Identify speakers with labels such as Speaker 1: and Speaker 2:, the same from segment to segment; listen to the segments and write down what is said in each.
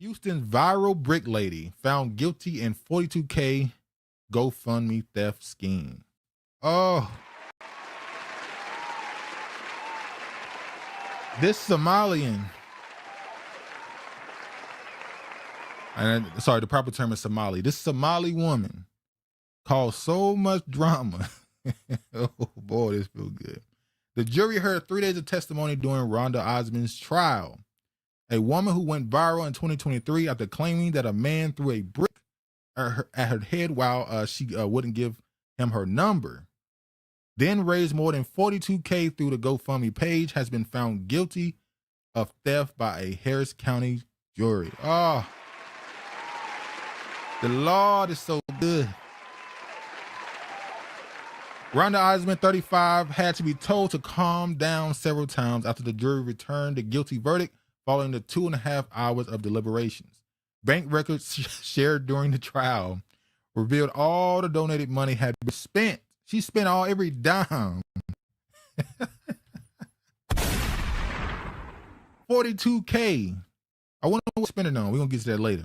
Speaker 1: Houston's viral brick lady found guilty in 42K GoFundMe theft scheme. Oh, this Somalian, and sorry, the proper term is Somali. This Somali woman caused so much drama. Oh boy, this feels good. The jury heard 3 days of testimony during Rhonda Osmond's trial. A woman who went viral in 2023 after claiming that a man threw a brick at her head while she wouldn't give him her number, then raised more than 42K through the GoFundMe page, has been found guilty of theft by a Harris County jury. Oh, the Lord is so good. Rhonda Osmond, 35, had to be told to calm down several times after the jury returned the guilty verdict following the 2.5 hours of deliberations. Bank records shared during the trial revealed all the donated money had been spent. She spent every dime. 42K. I wonder what spending on. We're going to get to that later.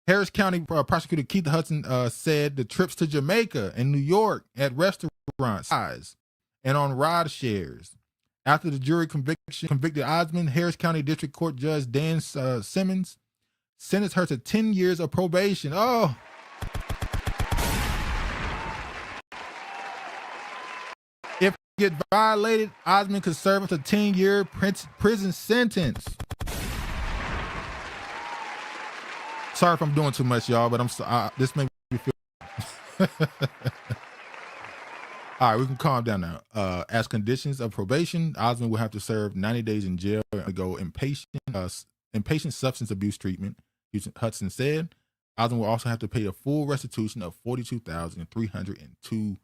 Speaker 1: Harris County prosecutor Keith Hudson said the trips to Jamaica and New York at restaurants and on ride shares. After the jury convicted Osmond, Harris County District Court Judge Dan Simmons sentenced her to 10 years of probation. Oh. If get violated, Osmond could serve up to 10-year prison sentence. Sorry if I'm doing too much, y'all, but this makes me feel. All right, we can calm down now. As conditions of probation, Osmond will have to serve 90 days in jail and undergo inpatient substance abuse treatment, Hudson said. Osmond will also have to pay a full restitution of $42,302.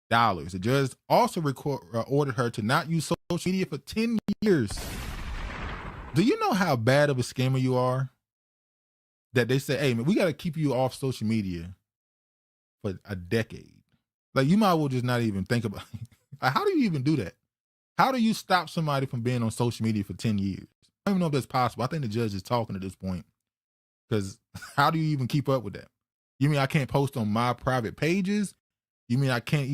Speaker 1: The judge also ordered her to not use social media for 10 years. Do you know how bad of a scammer you are? That they say, hey, man, we got to keep you off social media for a decade. Like, you might as well just not even think about it. Like, how do you even do that? How do you stop somebody from being on social media for 10 years? I don't even know if that's possible. I think the judge is talking at this point. Because how do you even keep up with that? You mean I can't post on my private pages? You mean I can't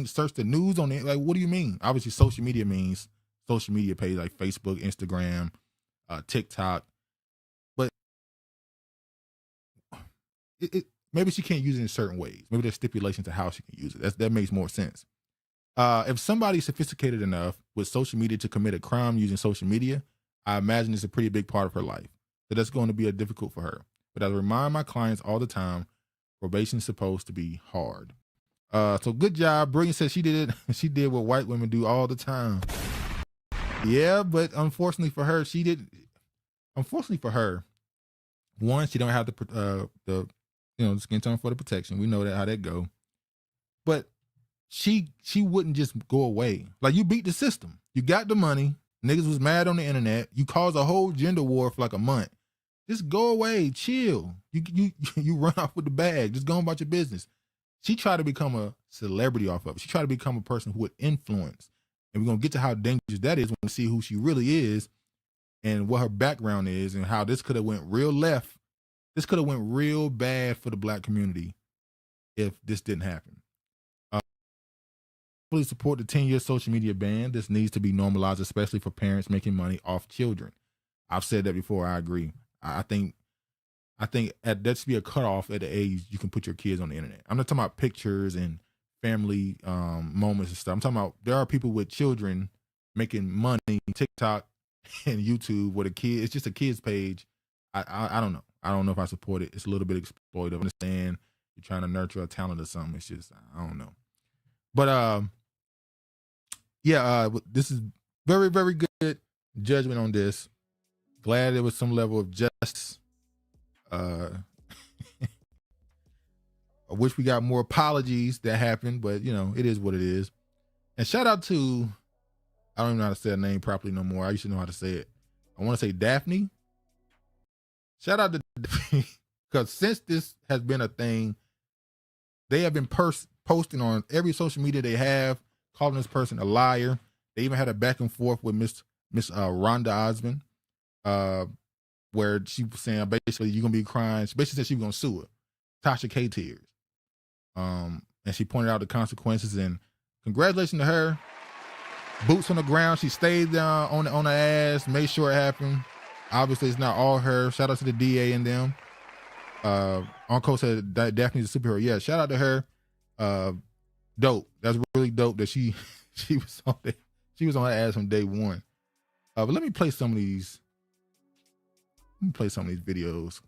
Speaker 1: search the news on it? Like, what do you mean? Obviously, social media means social media pages like Facebook, Instagram, TikTok. But maybe she can't use it in certain ways. Maybe there's stipulations to how she can use it. That makes more sense. If somebody's sophisticated enough with social media to commit a crime using social media, I imagine it's a pretty big part of her life. So that's going to be difficult for her. But I remind my clients all the time, probation's supposed to be hard. So good job. Brilliant says she did it. She did what white women do all the time. Yeah, but unfortunately for her, she did. Unfortunately for her, one, she don't have the skin tone for the protection. We know how that go. But she wouldn't just go away. Like, you beat the system. You got the money. Niggas was mad on the internet. You caused a whole gender war for like a month. Just go away. Chill. You run off with the bag. Just go about your business. She tried to become a celebrity off of it. She tried to become a person who would influence. And we're going to get to how dangerous that is when we see who she really is and what her background is and how this could have went real left. This could have went real bad for the black community if this didn't happen. Fully support the 10-year social media ban. This needs to be normalized, especially for parents making money off children. I've said that before. I agree. I think that should be a cutoff at the age you can put your kids on the internet. I'm not talking about pictures and family moments and stuff. I'm talking about there are people with children making money, TikTok and YouTube with a kid. It's just a kid's page. I don't know. I don't know if I support it. It's a little bit exploitive. I understand you're trying to nurture a talent or something. It's just, I don't know. But this is very, very good judgment on this. Glad there was some level of justice. I wish we got more apologies that happened, but it is what it is. And shout out to, I don't even know how to say her name properly no more. I used to know how to say it. I want to say Daphne. Shout out to Daphne, because since this has been a thing, they have been posting on every social media they have, calling this person a liar. They even had a back and forth with Miss Rhonda Osmond. where she was saying basically you're gonna be crying. She basically said she was gonna sue her. Tasha K tears. And she pointed out the consequences, and congratulations to her. Boots on the ground. She stayed down on her ass, made sure it happened. Obviously, it's not all her. Shout out to the DA and them. Uncle said Daphne's a superhero. Yeah, shout out to her. Dope. That's really dope that she was on her ass from day one. But let me play some of these. Let me play some of these videos.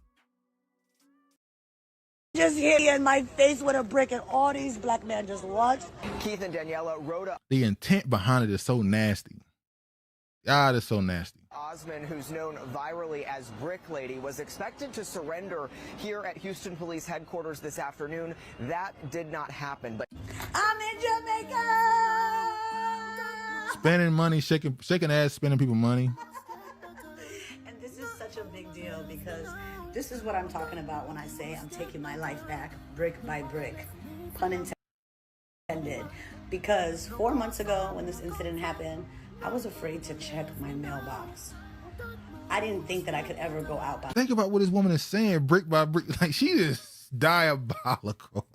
Speaker 2: Just hit me in my face with a brick, and all these black men just watched.
Speaker 3: Keith and Daniela wrote up.
Speaker 1: The intent behind it is so nasty. God, it's so nasty.
Speaker 3: Osman, who's known virally as Brick Lady, was expected to surrender here at Houston Police Headquarters this afternoon. That did not happen. But
Speaker 2: I'm in Jamaica.
Speaker 1: Spending money, shaking ass, spending people money.
Speaker 2: And this is such a big deal because this is what I'm talking about when I say I'm taking my life back brick by brick, pun intended. Because 4 months ago when this incident happened, I was afraid to check my mailbox. I didn't think that I could ever go out by.
Speaker 1: Think about what this woman is saying, brick by brick. Like, she is diabolical.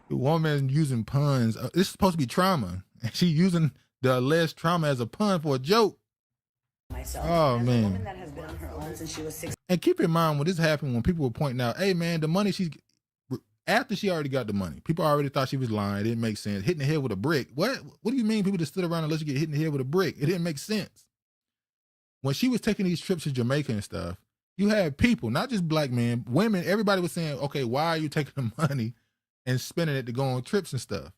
Speaker 1: The woman using puns. This is supposed to be trauma. And she using the alleged trauma as a pun for a joke.
Speaker 2: Myself.
Speaker 1: Oh,
Speaker 2: as
Speaker 1: man.
Speaker 2: a woman that has been on her own since she was 6.
Speaker 1: And keep in mind when this happened, when people were pointing out, hey, man, the money she's... After she already got the money, people already thought she was lying. It didn't make sense. Hitting the head with a brick. What do you mean people just stood around and let you get hit in the head with a brick? It didn't make sense. When she was taking these trips to Jamaica and stuff, you had people, not just black men, women, everybody was saying, okay, why are you taking the money and spending it to go on trips and stuff?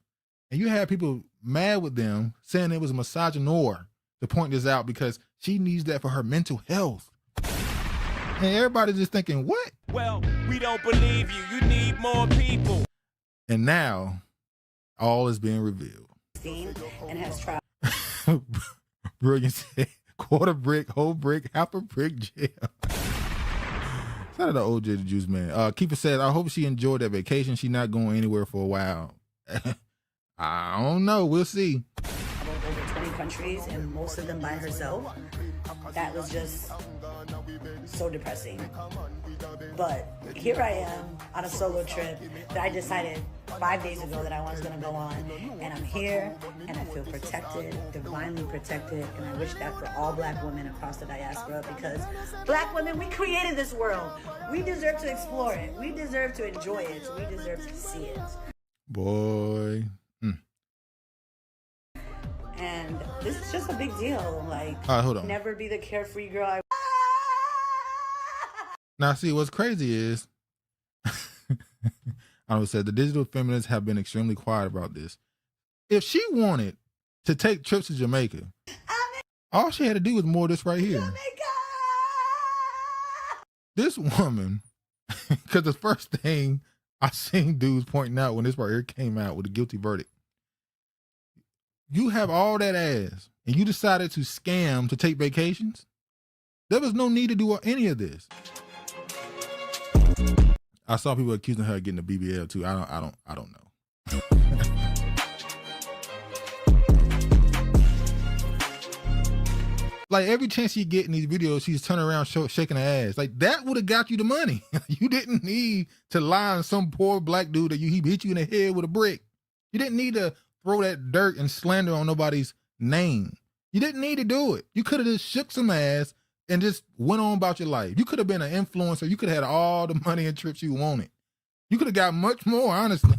Speaker 1: And you had people mad with them saying it was a misogynoir to point this out because she needs that for her mental health. And everybody's just thinking, what?
Speaker 4: Well, we don't believe you. You need more people.
Speaker 1: And now, all is being revealed.
Speaker 2: And has tried.
Speaker 1: Brilliant said, quarter brick, whole brick, half a brick jail. Shout out to OJ the Juice Man. Keeper said, I hope she enjoyed that vacation. She's not going anywhere for a while. I don't know. We'll see.
Speaker 2: Over 20 countries, and most of them by herself. That was just so depressing. But here I am on a solo trip that I decided 5 days ago that I was going to go on, and I'm here and I feel protected, divinely protected, and I wish that for all black women across the diaspora, because black women, we created this world. We deserve to explore it. We deserve to enjoy it. We deserve to see it.
Speaker 1: Boy.
Speaker 2: And this is just a big deal. Like,
Speaker 1: hold on.
Speaker 2: Never be the carefree girl I...
Speaker 1: Now, see, what's crazy is, I would say the digital feminists have been extremely quiet about this. If she wanted to take trips to Jamaica, all she had to do was more of this right here.
Speaker 2: Jamaica!
Speaker 1: This woman, because the first thing I seen dudes pointing out when this right here came out with a guilty verdict, you have all that ass and you decided to scam to take vacations? There was no need to do any of this. I saw people accusing her of getting a BBL too. I don't know. Like every chance you get in these videos, she's turning around shaking her ass. Like that would have got you the money. You didn't need to lie on some poor black dude that he hit you in the head with a brick. You didn't need to throw that dirt and slander on nobody's name. You didn't need to do it. You could have just shook some ass and just went on about your life. You could have been an influencer. You could have had all the money and trips you wanted. You could have got much more, honestly.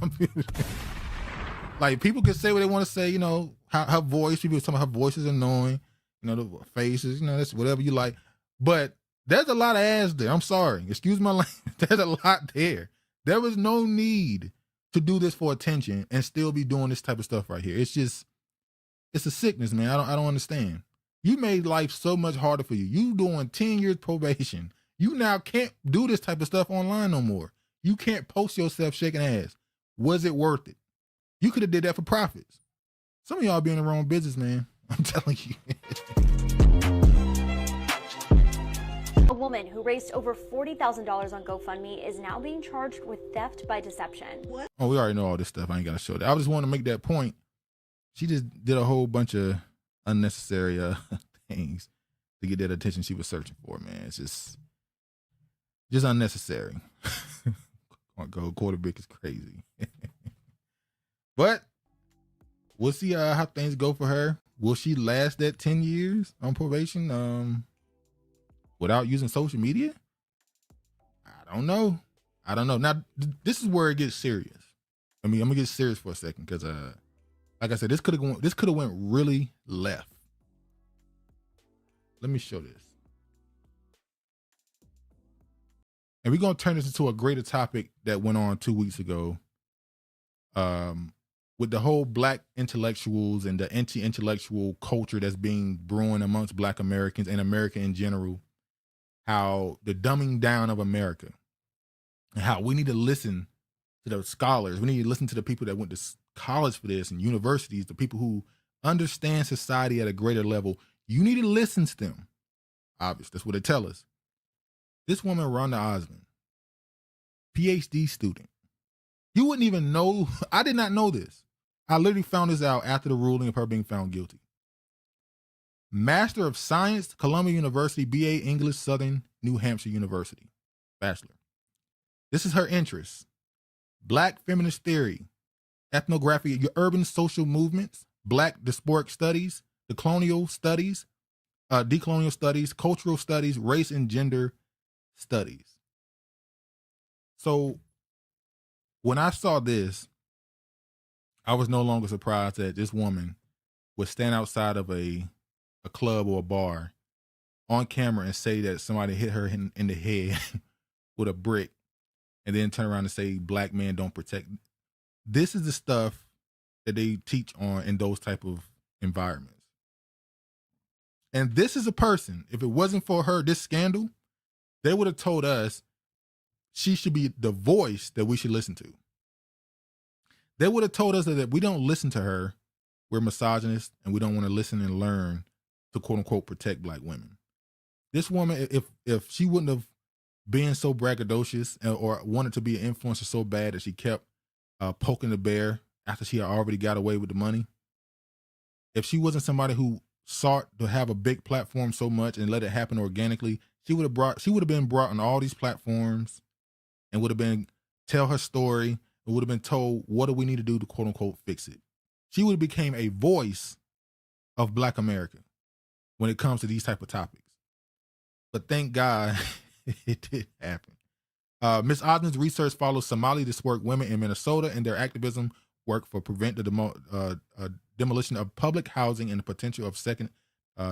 Speaker 1: Like, people could say what they want to say, you know, her voice, people tell me her voice is annoying, you know, the faces, you know, that's whatever you like. But there's a lot of ass there. I'm sorry. Excuse my language. There's a lot there. There was no need to do this for attention and still be doing this type of stuff right here. It's just, it's a sickness, man. I don't understand. You made life so much harder for you. You doing 10 years probation. You now can't do this type of stuff online no more. You can't post yourself shaking ass. Was it worth it? You could have did that for profits. Some of y'all be in the wrong business, man. I'm telling you.
Speaker 5: A woman who raised over $40,000 on GoFundMe is now being charged with theft by deception.
Speaker 1: Oh, we already know all this stuff. I ain't got to show that. I just want to make that point. She just did a whole bunch of unnecessary things. to get that attention she was searching for, man. It's just unnecessary. Go quarterback is crazy. But we'll see how things go for her. Will she last that 10 years on probation without using social media? I don't know. Now, this is where it gets serious. I mean, I'm gonna get serious for a second because, like I said, this could have went really left. Let me show this, and we're gonna turn this into a greater topic that went on 2 weeks ago. With the whole black intellectuals and the anti-intellectual culture that's being brewing amongst black Americans and America in general, how the dumbing down of America and how we need to listen to the scholars. We need to listen to the people that went to college for this and universities, the people who understand society at a greater level. You need to listen to them. Obviously, that's what they tell us. This woman, Rhonda Osmond, PhD student. You wouldn't even know. I did not know this. I literally found this out after the ruling of her being found guilty. Master of Science, Columbia University, BA English, Southern New Hampshire University, bachelor. This is her interest. Black feminist theory, ethnography, urban social movements, black diasporic studies, decolonial studies, cultural studies, race and gender studies. So when I saw this, I was no longer surprised that this woman would stand outside of a club or a bar on camera and say that somebody hit her in the head with a brick and then turn around and say black men don't protect. This is the stuff that they teach on in those type of environments. And this is a person, if it wasn't for her, this scandal, they would have told us she should be the voice that we should listen to. They would have told us that if we don't listen to her, we're misogynist and we don't want to listen and learn to quote unquote protect black women. This woman, if she wouldn't have been so braggadocious or wanted to be an influencer so bad that she kept poking the bear after she had already got away with the money, if she wasn't somebody who sought to have a big platform so much and let it happen organically, she would have been brought on all these platforms and would have been tell her story and would have been told, what do we need to do to quote unquote fix it? She would have became a voice of black America when it comes to these type of topics. But thank God it did happen. Ms. Osmond's research follows Somali diasporic women in Minnesota and their activism work for prevent the demolition of public housing and the potential of second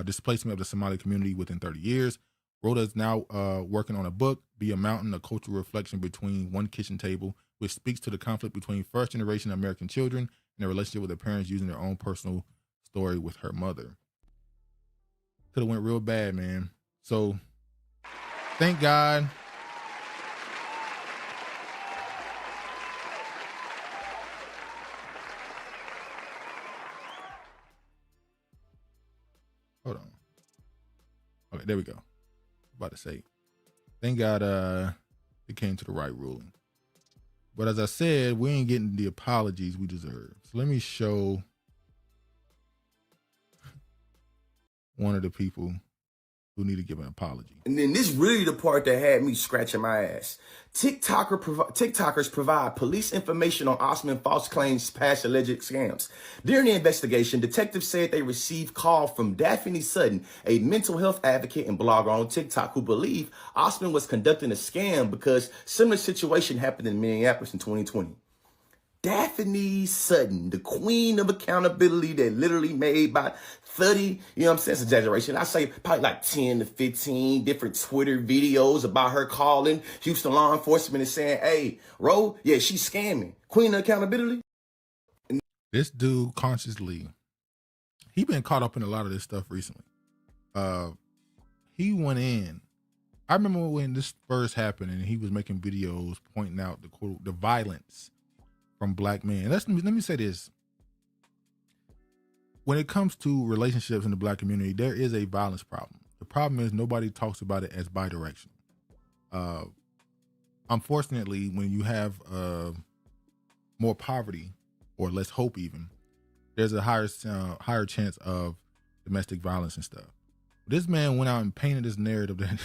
Speaker 1: displacement of the Somali community within 30 years. Rhoda is now working on a book, Be a Mountain, a cultural reflection between one kitchen table, which speaks to the conflict between first generation American children and their relationship with their parents using their own personal story with her mother. Could have went real bad, man. So thank God. Hold on. Okay, there we go. About to say, thank God it came to the right ruling. But as I said, we ain't getting the apologies we deserve. So let me show one of the people who need to give an apology.
Speaker 6: And then this really the part that had me scratching my ass. TikTokers provide police information on Osmond false claims past alleged scams. During the investigation, detectives said they received call from Daphne Sutton, a mental health advocate and blogger on TikTok, who believed Osmond was conducting a scam because similar situation happened in Minneapolis in 2020. Daphne Sutton, the queen of accountability that literally made about 30, you know what I'm saying, it's exaggeration. I say probably like 10 to 15 different Twitter videos about her calling Houston law enforcement and saying, hey, Ro, yeah, she's scamming. Queen of accountability.
Speaker 1: This dude consciously, he been caught up in a lot of this stuff recently. He went in. I remember when this first happened and he was making videos pointing out the violence from black men. Let me say this. When it comes to relationships in the black community, there is a violence problem. The problem is nobody talks about it as bidirectional. Unfortunately, when you have more poverty or less hope even, there's a higher chance of domestic violence and stuff. This man went out and painted this narrative that,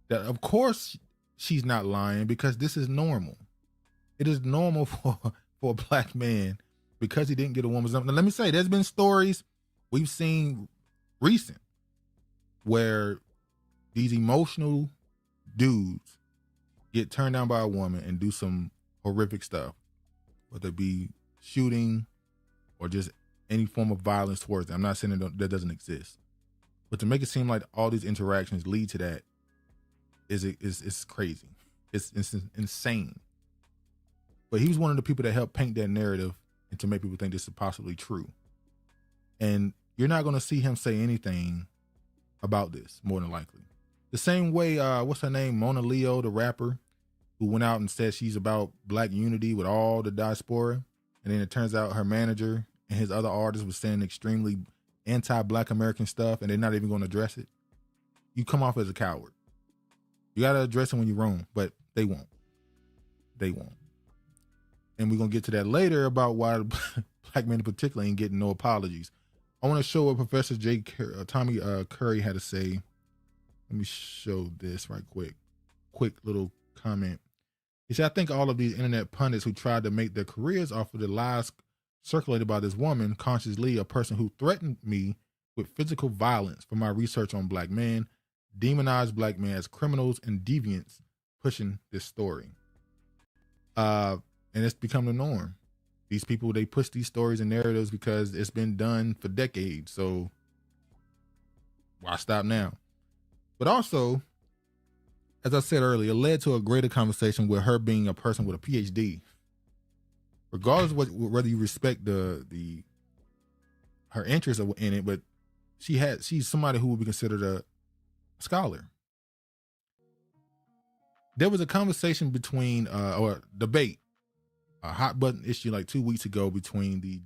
Speaker 1: that of course she's not lying because this is normal. It is normal for a black man because he didn't get a woman's number. Now, let me say, there's been stories we've seen recent where these emotional dudes get turned down by a woman and do some horrific stuff, whether it be shooting or just any form of violence towards them. I'm not saying that doesn't exist, but to make it seem like all these interactions lead to that is crazy. It's insane. But he was one of the people that helped paint that narrative and to make people think this is possibly true. And you're not going to see him say anything about this, more than likely. The same way, what's her name? Mona Leo, the rapper, who went out and said she's about black unity with all the diaspora. And then it turns out her manager and his other artists was saying extremely anti-black American stuff, and they're not even going to address it. You come off as a coward. You got to address it when you're wrong, but they won't. They won't. And we're going to get to that later about why black men in particular ain't getting no apologies. I want to show what Professor Tommy Curry had to say. Let me show this right quick. Quick little comment. He said, I think all of these internet pundits who tried to make their careers off of the lies circulated by this woman, Conscious Lee, a person who threatened me with physical violence for my research on black men, demonized black men as criminals and deviants pushing this story. And it's become the norm. These people, they push these stories and narratives because it's been done for decades. So why stop now? But also, as I said earlier, it led to a greater conversation with her being a person with a PhD. Regardless of whether you respect her interest in it, but she's somebody who would be considered a scholar. There was a conversation between, or debate, a hot button issue like 2 weeks ago between the